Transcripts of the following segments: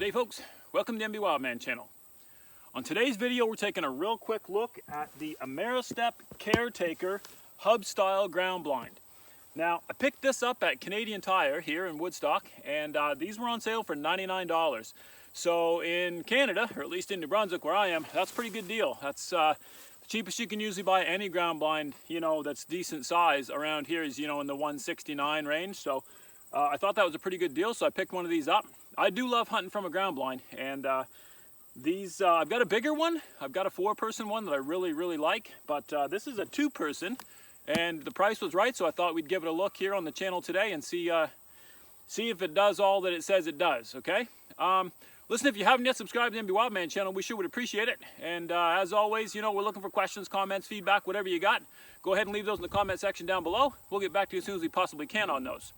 Good day, folks. Welcome to MB Wildman channel. On today's video, we're taking a real quick look at the Ameristep Caretaker hub style ground blind. Now, I picked this up at Canadian Tire here in Woodstock, and these were on sale for $99. So in Canada, or at least in New Brunswick where I am, that's a pretty good deal. That's the cheapest you can usually buy any ground blind, that's decent size around here is, in the $169 range. So I thought that was a pretty good deal, so I picked one of these up. I do love hunting from a ground blind, and these, I've got a bigger one. I've got a 4-person one that I really like, but this is a 2-person, and the price was right, so I thought we'd give it a look here on the channel today and see if it does all that it says it does, okay? Listen, if you haven't yet subscribed to the MB Wildman channel, we sure would appreciate it. And as always, we're looking for questions, comments, feedback, whatever you got. Go ahead and leave those in the comment section down below. We'll get back to you as soon as we possibly can on those.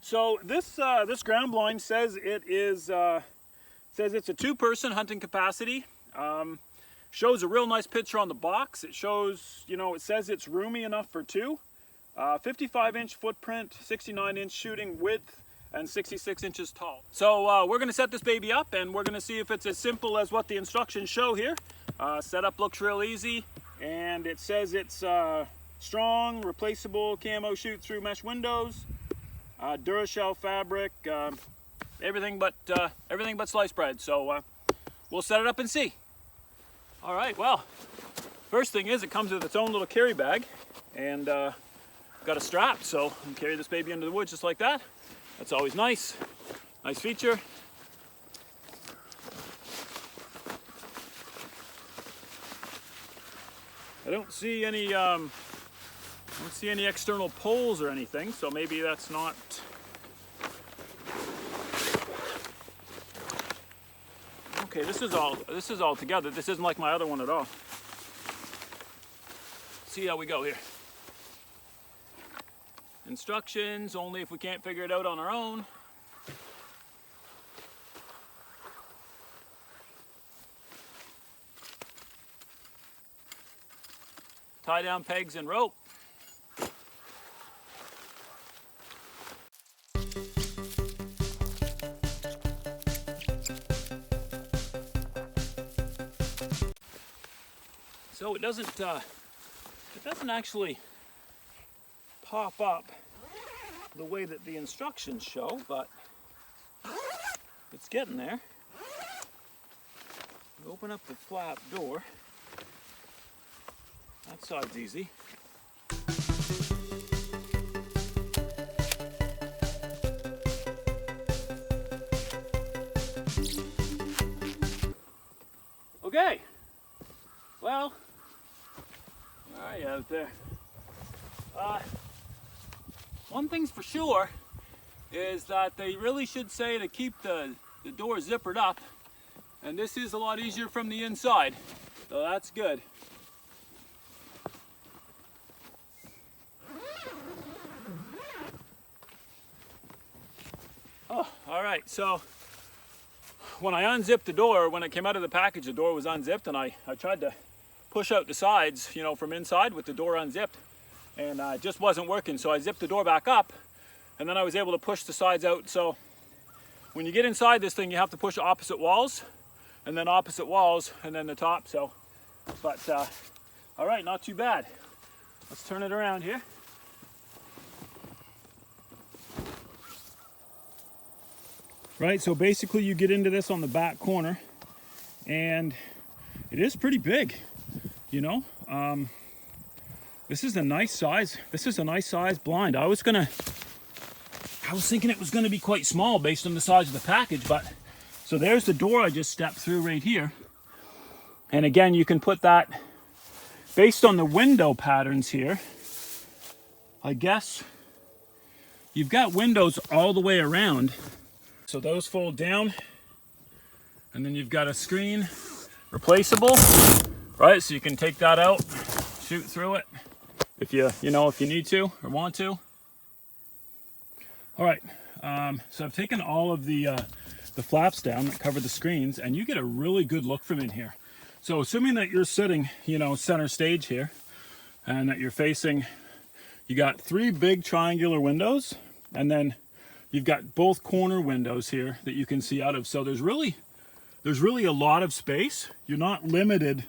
So this ground blind says it is says it's a 2-person hunting capacity. Shows a real nice picture on the box. It shows, it says it's roomy enough for 2. 55-inch footprint, 69-inch shooting width, and 66 inches tall. So we're gonna set this baby up, and we're gonna see if it's as simple as what the instructions show here. Setup looks real easy, and it says it's strong, replaceable camo shoot-through mesh windows. Durashell fabric, everything but sliced bread. So we'll set it up and see. All right, well, first thing is it comes with its own little carry bag, and got a strap, so you can carry this baby into the woods just like that. That's always nice. Nice feature. I don't see any external poles or anything, so maybe that's not. Okay, this is all together. This isn't like my other one at all. See how we go here. Instructions only if we can't figure it out on our own. Tie down pegs and rope. So it doesn't actually pop up the way that the instructions show, but it's getting there. We open up the flap door. That side's easy. Okay, well, where are you out there? One thing's for sure is that they really should say to keep the door zippered up, and this is a lot easier from the inside, so that's good. Oh, all right, so when I unzipped the door, when it came out of the package, the door was unzipped, and I tried to push out the sides, from inside with the door unzipped, and it just wasn't working. So I zipped the door back up, and then I was able to push the sides out. So when you get inside this thing, you have to push opposite walls, and then opposite walls, and then the top. So, but all right, not too bad. Let's turn it around here. Right, so basically you get into this on the back corner, and it is pretty big, This is a nice size. This is a nice size blind. I was thinking it was gonna be quite small based on the size of the package, but so there's the door I just stepped through right here. And again, you can put that based on the window patterns here. I guess you've got windows all the way around. So those fold down, and then you've got a screen, replaceable, right? So you can take that out, shoot through it if you need to or want to. All right, so I've taken all of the flaps down that cover the screens, and you get a really good look from in here. So assuming that you're sitting, center stage here, and that you're facing, you got 3 big triangular windows, and then you've got both corner windows here that you can see out of. So there's really there's really a lot of space. You're not limited.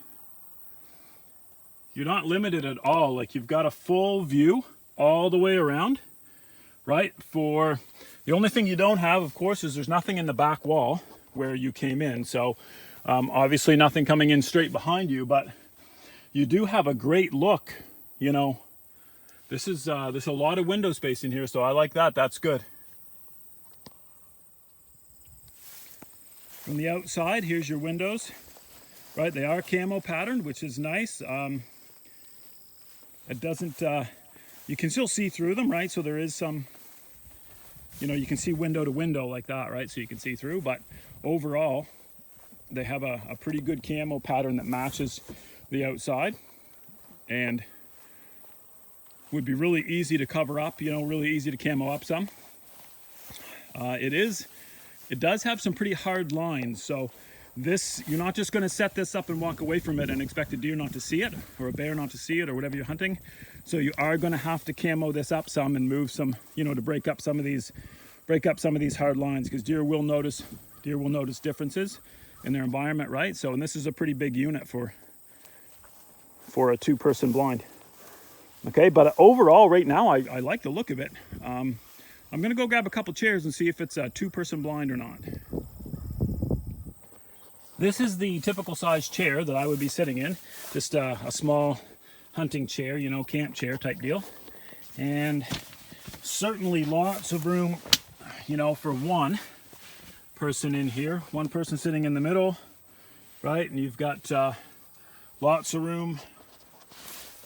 You're not limited at all. Like, you've got a full view all the way around, right? For the only thing you don't have, of course, is there's nothing in the back wall where you came in. So obviously nothing coming in straight behind you, but you do have a great look. You know, this is there's a lot of window space in here, so I like that. That's good. From the outside, here's your windows, right? They are camo patterned, which is nice. It doesn't, you can still see through them, right? So there is some, you know, you can see window to window like that, right? So you can see through, but overall, they have a pretty good camo pattern that matches the outside and would be really easy to cover up, you know, really easy to camo up some. It does have some pretty hard lines, so this, you're not just going to set this up and walk away from it and expect a deer not to see it, or a bear not to see it, or whatever you're hunting. So you are going to have to camo this up some and move some, you know, to break up some of these hard lines, because deer will notice differences in their environment, right? So, and this is a pretty big unit for a two-person blind. Okay, but overall, right now, I like the look of it. I'm going to go grab a couple chairs and see if it's a two-person blind or not. This is the typical size chair that I would be sitting in. Just a small hunting chair, you know, camp chair type deal. And certainly lots of room, you know, for one person in here. One person sitting in the middle, right? And you've got lots of room.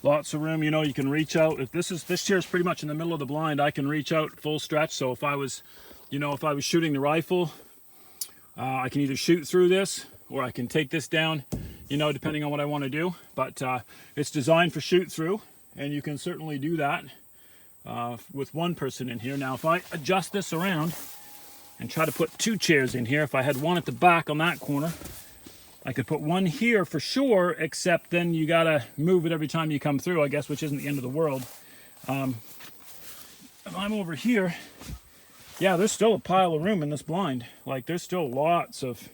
You know, you can reach out. If this chair is pretty much in the middle of the blind, I can reach out full stretch. So if I was, you know, if I was shooting the rifle, I can either shoot through this or I can take this down, you know, depending on what I want to do. But it's designed for shoot through, and you can certainly do that with one person in here. Now, if I adjust this around and try to put two chairs in here, if I had one at the back on that corner, I could put one here for sure, except then you gotta move it every time you come through, I guess, which isn't the end of the world. If I'm over here, yeah, there's still a pile of room in this blind. Like, there's still lots of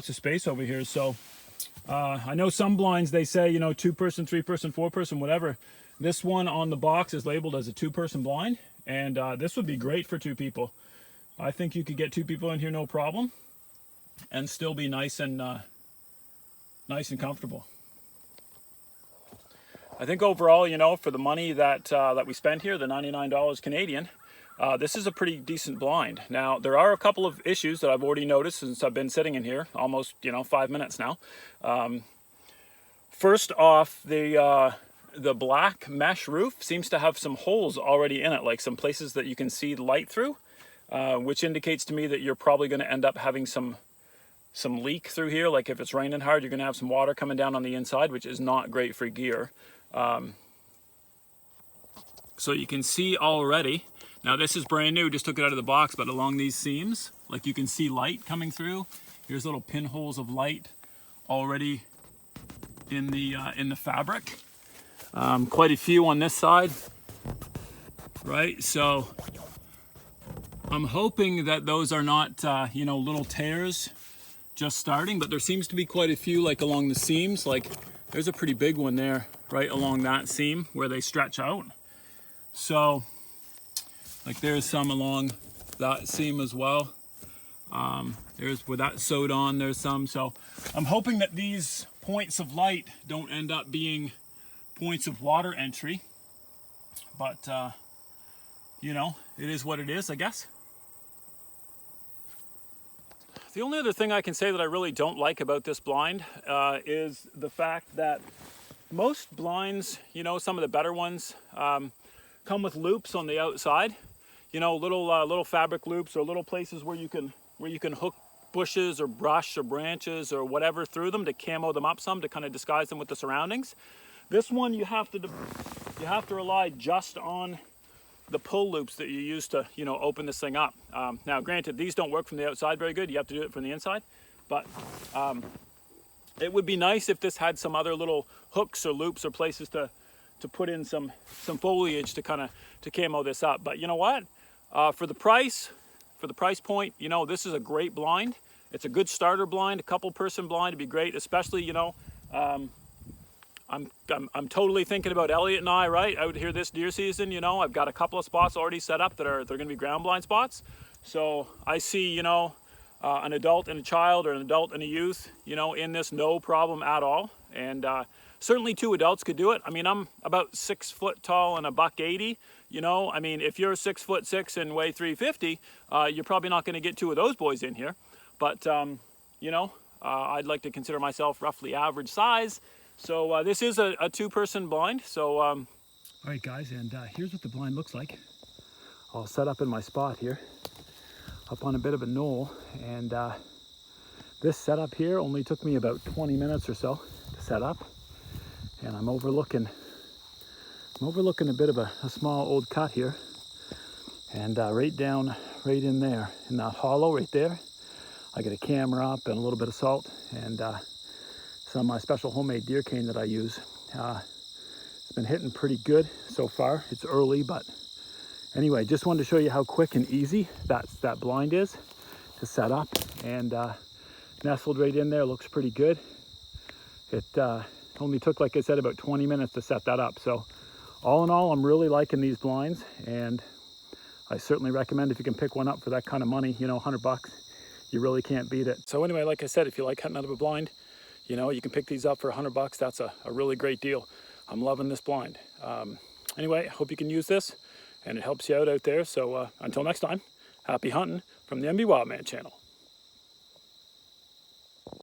space over here. So I know some blinds, they say, you know, 2-person, 3-person, 4-person, whatever. This one on the box is labeled as a 2-person blind, and this would be great for 2 people. I think you could get 2 people in here no problem and still be nice and comfortable. I think overall, you know, for the money that we spent here, the $99 Canadian, this is a pretty decent blind. Now, there are a couple of issues that I've already noticed since I've been sitting in here almost, you know, 5 minutes now. First off, the black mesh roof seems to have some holes already in it, like some places that you can see light through, which indicates to me that you're probably going to end up having some leak through here. Like if it's raining hard, you're going to have some water coming down on the inside, which is not great for gear. So you can see already, now this is brand new, just took it out of the box, but along these seams, like you can see light coming through. Here's little pinholes of light already in the fabric. Quite a few on this side, right? So I'm hoping that those are not, you know, little tears just starting, but there seems to be quite a few like along the seams. Like there's a pretty big one there right along that seam where they stretch out. So like there's some along that seam as well. There's where that's sewed on, there's some. So I'm hoping that these points of light don't end up being points of water entry, but you know, it is what it is, I guess. The only other thing I can say that I really don't like about this blind is the fact that most blinds, you know, some of the better ones, come with loops on the outside. You know, little fabric loops or little places where you can hook bushes or brush or branches or whatever through them to camo them up some, to kind of disguise them with the surroundings. This one you have to rely just on the pull loops that you use to, you know, open this thing up. Now, granted, these don't work from the outside very good. You have to do it from the inside. But it would be nice if this had some other little hooks or loops or places to put in some foliage to kind of to camo this up. But you know what? For the price point, you know, this is a great blind. It's a good starter blind. A couple person blind would be great, especially, you know, I'm totally thinking about Elliot and I, right, out here this deer season. You know, I've got a couple of spots already set up that they're going to be ground blind spots. So I see, you know, an adult and a child, or an adult and a youth, you know, in this, no problem at all. And certainly 2 adults could do it. I mean, I'm about 6 foot tall and a $180. You know, I mean, if you're 6'6" and weigh 350, you're probably not going to get 2 of those boys in here. But you know, I'd like to consider myself roughly average size. So this is a 2-person blind. So all right, guys, and here's what the blind looks like. I'll set up in my spot here, up on a bit of a knoll, and this setup here only took me about 20 minutes or so to set up, and I'm overlooking a bit of a small old cut here, and right in there in that hollow right there, I got a camera up and a little bit of salt and some of my special homemade deer cane that I use. It's been hitting pretty good so far. It's early, but anyway, just wanted to show you how quick and easy that blind is to set up, and nestled right in there, looks pretty good. It only took, like I said, about 20 minutes to set that up. So all in all, I'm really liking these blinds, and I certainly recommend, if you can pick one up for that kind of money, you know, $100, you really can't beat it. So anyway, like I said, if you like hunting out of a blind, you know, you can pick these up for $100. That's a really great deal. I'm loving this blind. Anyway, I hope you can use this and it helps you out there. So until next time, happy hunting from the MB Wildman channel.